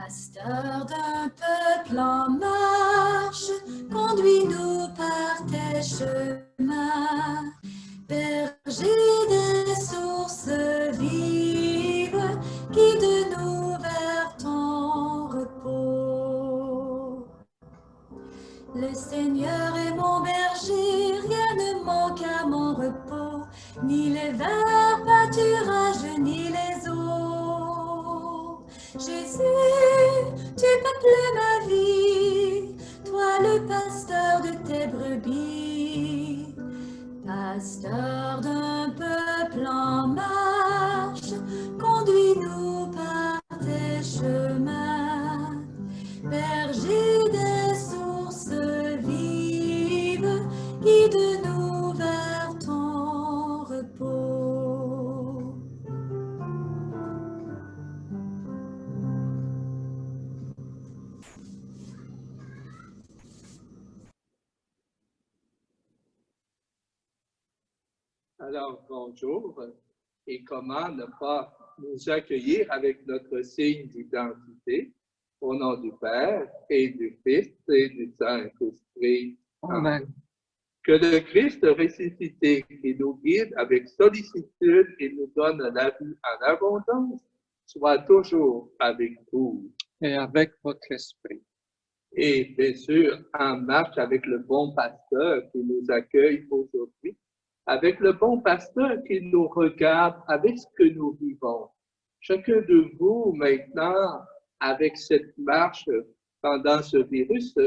Pasteur d'un peuple en marche, conduis-nous par tes chemins. Berger des sources vives, guide-nous vers ton repos. Le Seigneur est mon berger, rien ne manque à mon repos, ni les verts pâturages, ni les eaux. Jésus, tu peuples ma vie, toi le pasteur de tes brebis. Pasteur d'un peuple en marche, conduis-nous par tes chemins. Berger des sources vives, guide-nous vers ton repos. Alors, bonjour, et comment ne pas nous accueillir avec notre signe d'identité, au nom du Père, et du Fils, et du Saint-Esprit. Amen. Que le Christ ressuscité, qui nous guide avec sollicitude et nous donne la vie en abondance, soit toujours avec vous. Et avec votre esprit. Et bien sûr, en marche avec le bon pasteur qui nous accueille aujourd'hui, avec le bon pasteur qui nous regarde avec ce que nous vivons. Chacun de vous, maintenant, avec cette marche pendant ce virus,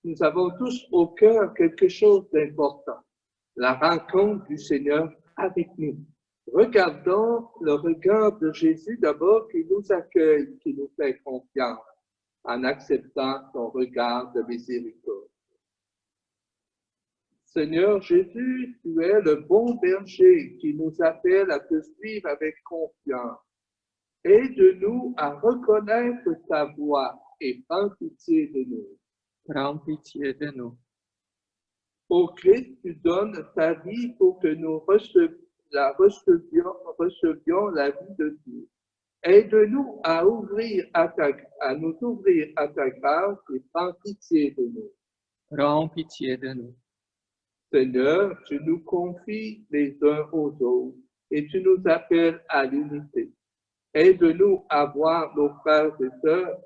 nous avons tous au cœur quelque chose d'important, la rencontre du Seigneur avec nous. Regardons le regard de Jésus d'abord qui nous accueille, qui nous fait confiance en acceptant son regard de miséricorde. Seigneur Jésus, tu es le bon berger qui nous appelle à te suivre avec confiance. Aide-nous à reconnaître ta voix et prends pitié de nous. Prends pitié de nous. Ô Christ, tu donnes ta vie pour que nous recevions la vie de Dieu. Aide-nous à nous ouvrir à ta grâce et prends pitié de nous. Prends pitié de nous. Seigneur, tu nous confies les uns aux autres et tu nous appelles à l'unité. Aide-nous à voir nos frères et sœurs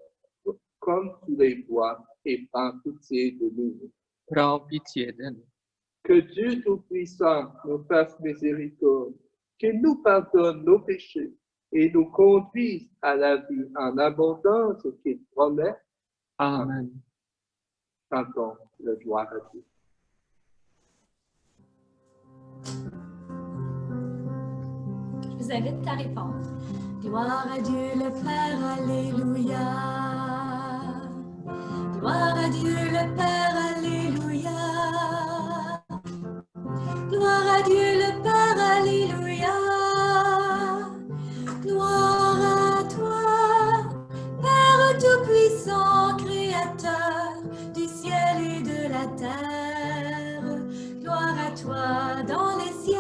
comme tu les vois et prends pitié de nous. Prends pitié de nous. Que Dieu Tout-Puissant nous fasse miséricorde, qu'il nous pardonne nos péchés et nous conduise à la vie en abondance qu'il promet. Amen. Chantons le gloire à Dieu. Je vous invite à répondre. Gloire à Dieu le Père, alléluia. Gloire à Dieu le Père, alléluia. Gloire à Dieu le Père, alléluia. Gloire à toi, Père Tout-Puissant, Créateur du ciel et de la terre. Gloire à toi dans les siècles.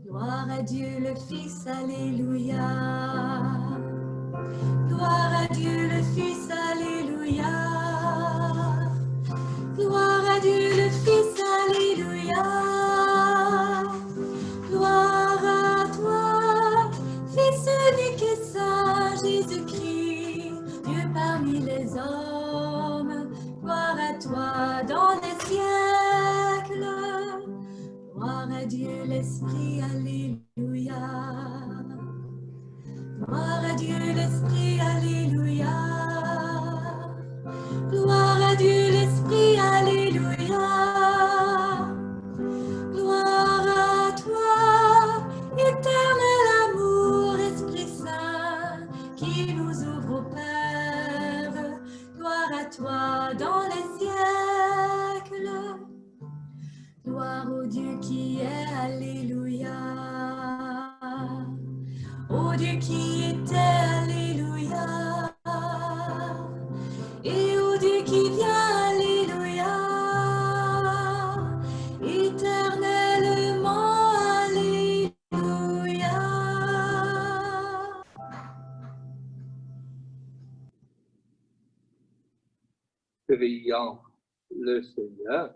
Gloire à Dieu le Fils, alléluia. Gloire à Dieu le Fils, alléluia. Gloire à Dieu le Fils, alléluia. Gloire à toi, Fils unique et saint Jésus-Christ, Dieu parmi les hommes. Gloire à toi dans les siècles. Gloire à Dieu l'Esprit, alléluia. Gloire à Dieu l'Esprit, alléluia. Gloire à Dieu l'Esprit, alléluia. Gloire à toi, éternel amour, Esprit Saint, qui nous ouvre au Père. Gloire à toi dans les siècles. Gloire au Dieu qui est, alléluia. Au Dieu qui était, alléluia. Et au Dieu qui vient, alléluia. Éternellement, alléluia. Prions le Seigneur.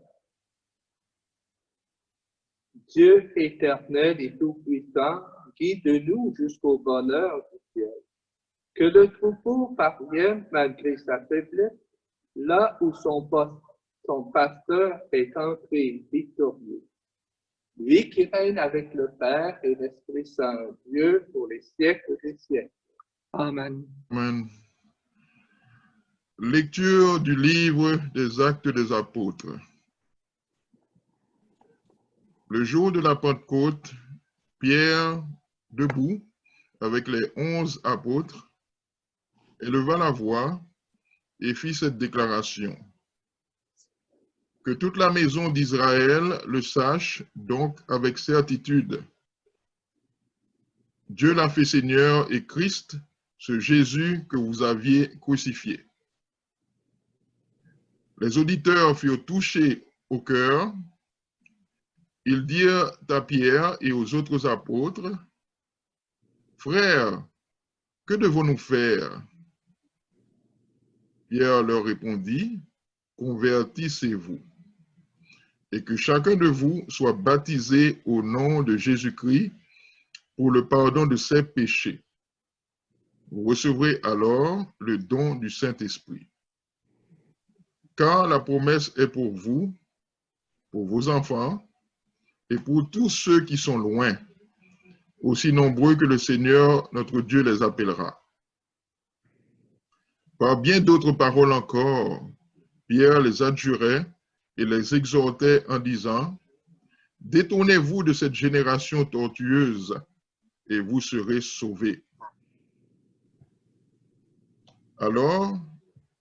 Dieu éternel et tout-puissant, guide-nous jusqu'au bonheur du ciel. Que le troupeau parvienne, malgré sa faiblesse, là où son pasteur est entré victorieux. Lui qui règne avec le Père et l'Esprit Saint, Dieu pour les siècles des siècles. Amen. Amen. Lecture du livre des Actes des Apôtres. Le jour de la Pentecôte, Pierre, debout avec les 11 apôtres, éleva la voix et fit cette déclaration. Que toute la maison d'Israël le sache donc avec certitude. Dieu l'a fait Seigneur et Christ, ce Jésus que vous aviez crucifié. Les auditeurs furent touchés au cœur. Ils dirent à Pierre et aux autres apôtres, « Frères, que devons-nous faire ?» Pierre leur répondit, « Convertissez-vous, et que chacun de vous soit baptisé au nom de Jésus-Christ pour le pardon de ses péchés. Vous recevrez alors le don du Saint-Esprit. Car la promesse est pour vous, pour vos enfants, et pour tous ceux qui sont loin, aussi nombreux que le Seigneur notre Dieu les appellera. » Par bien d'autres paroles encore, Pierre les adjurait et les exhortait en disant, « Détournez-vous de cette génération tortueuse et vous serez sauvés. » Alors,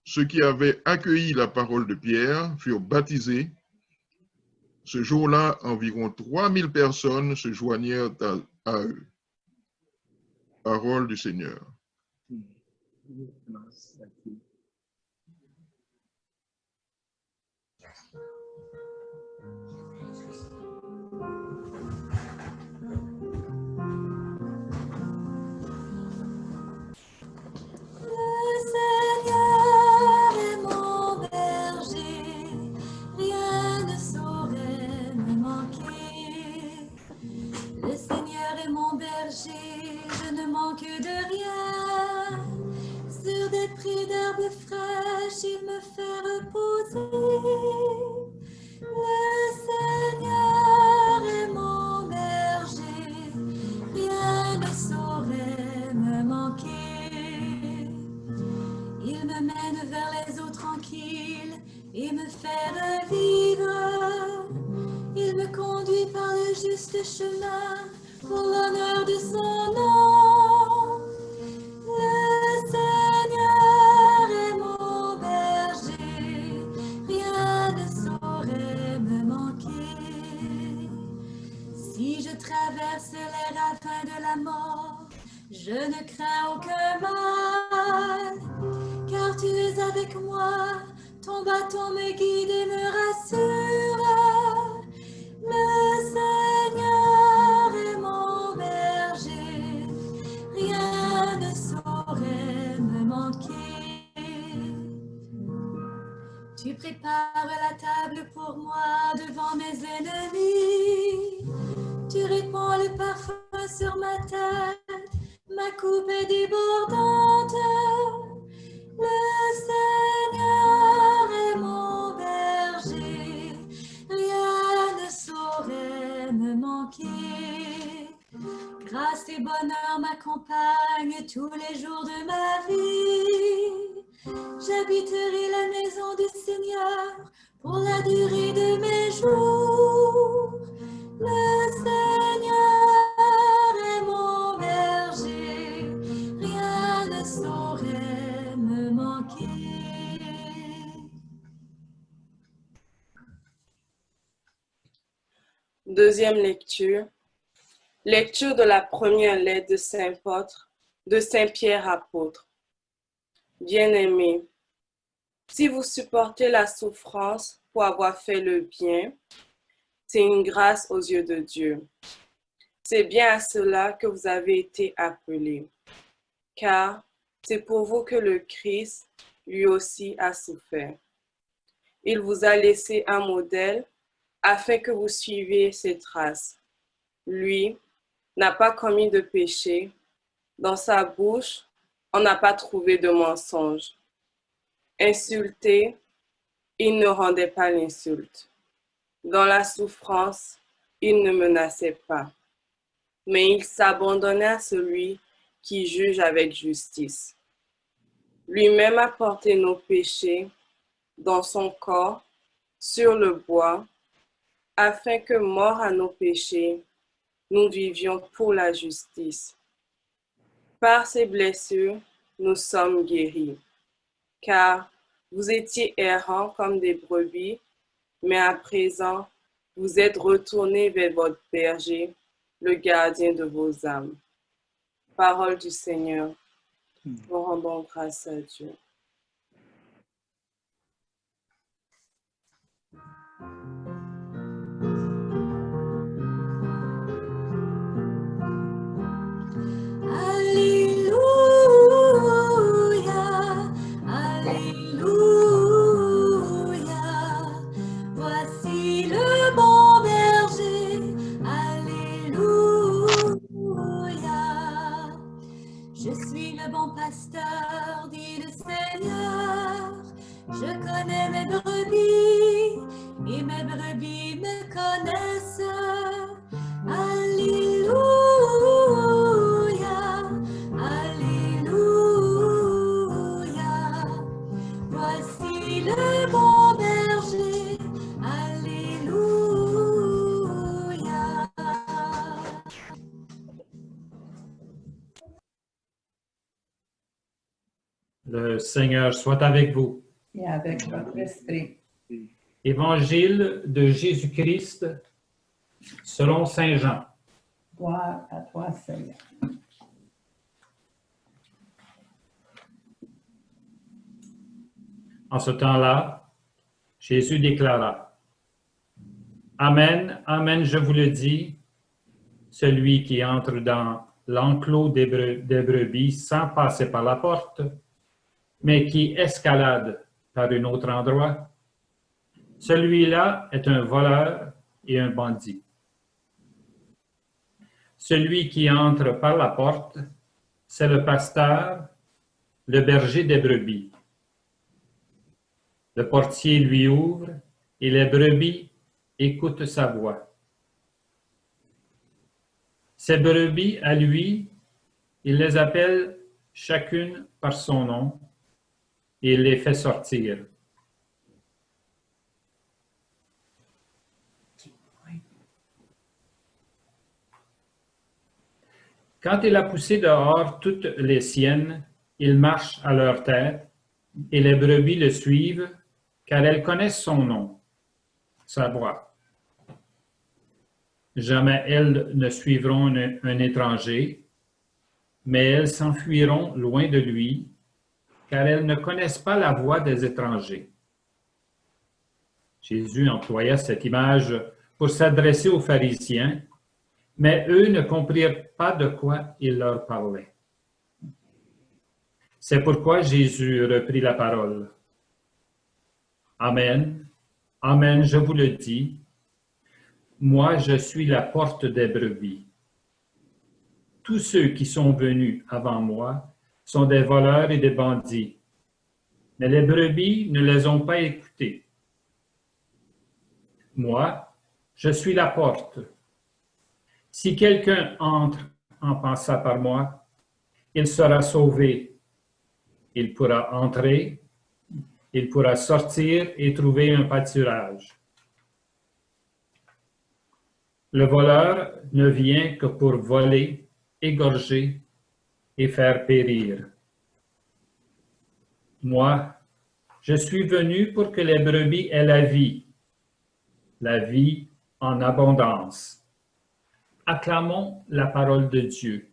ceux qui avaient accueilli la parole de Pierre furent baptisés. Ce jour-là, environ 3000 personnes se joignirent à eux. Parole du Seigneur. Je ne manque de rien. Sur des prés d'herbes fraîches, il me fait reposer. Le Seigneur est mon berger, rien ne saurait me manquer. Il me mène vers les eaux tranquilles et me fait revivre. Il me conduit par le juste chemin pour l'honneur de son nom. Le Seigneur est mon berger, rien ne saurait me manquer. Si je traverse les ravins de la mort, je ne crains aucun mal, car tu es avec moi, ton bâton me guide et me rassure. Le Seigneur est mon berger, rien ne saurait me manquer. Tu prépares la table pour moi devant mes ennemis. Tu répands le parfum sur ma tête, ma coupe est débordante. Le Seigneur est mon berger, rien ne saurait me manquer. Grâce et bonheur m'accompagnent tous les jours de ma vie. J'habiterai la maison du Seigneur pour la durée de mes jours. Le Seigneur est mon berger, rien ne saurait me manquer. Deuxième lecture. Lecture de la première lettre de Saint Pierre apôtre. Bien-aimés, si vous supportez la souffrance pour avoir fait le bien, c'est une grâce aux yeux de Dieu. C'est bien à cela que vous avez été appelés, car c'est pour vous que le Christ lui aussi a souffert. Il vous a laissé un modèle afin que vous suiviez ses traces. Lui n'a pas commis de péché. Dans sa bouche, on n'a pas trouvé de mensonge. Insulté, il ne rendait pas l'insulte. Dans la souffrance, il ne menaçait pas, mais il s'abandonnait à celui qui juge avec justice. Lui-même a porté nos péchés dans son corps sur le bois, afin que, morts à nos péchés, nous vivions pour la justice. Par ses blessures, nous sommes guéris, car vous étiez errants comme des brebis, mais à présent, vous êtes retournés vers votre berger, le gardien de vos âmes. Parole du Seigneur. Nous rendons grâce à Dieu. Alléluia, Alléluia. Voici le bon berger. Alléluia. Je suis le bon pasteur, dit le Seigneur. Je connais mes brebis et mes brebis me connaissent. Alléluia, Alléluia. Voici le bon berger. Alléluia. Le Seigneur soit avec vous. Et avec votre esprit. Évangile de Jésus-Christ selon Saint Jean. Gloire à toi, Seigneur. En ce temps-là, Jésus déclara: Amen, Amen, je vous le dis, celui qui entre dans l'enclos des brebis sans passer par la porte, mais qui escalade par un autre endroit, celui-là est un voleur et un bandit. Celui qui entre par la porte, c'est le pasteur, le berger des brebis. Le portier lui ouvre et les brebis écoutent sa voix. Ces brebis, à lui, il les appelle chacune par son nom et il les fait sortir. Quand il a poussé dehors toutes les siennes, il marche à leur tête et les brebis le suivent car elles connaissent son nom, sa voix. Jamais elles ne suivront un étranger, mais elles s'enfuiront loin de lui car elles ne connaissent pas la voix des étrangers. Jésus employa cette image pour s'adresser aux pharisiens, mais eux ne comprirent pas de quoi il leur parlait. C'est pourquoi Jésus reprit la parole. Amen, Amen, je vous le dis, moi je suis la porte des brebis. Tous ceux qui sont venus avant moi sont des voleurs et des bandits, mais les brebis ne les ont pas écoutés. Moi, je suis la porte. Si quelqu'un entre en passant par moi, il sera sauvé. Il pourra entrer, il pourra sortir et trouver un pâturage. Le voleur ne vient que pour voler, égorger et faire périr. Moi, je suis venu pour que les brebis aient la vie en abondance. Acclamons la parole de Dieu.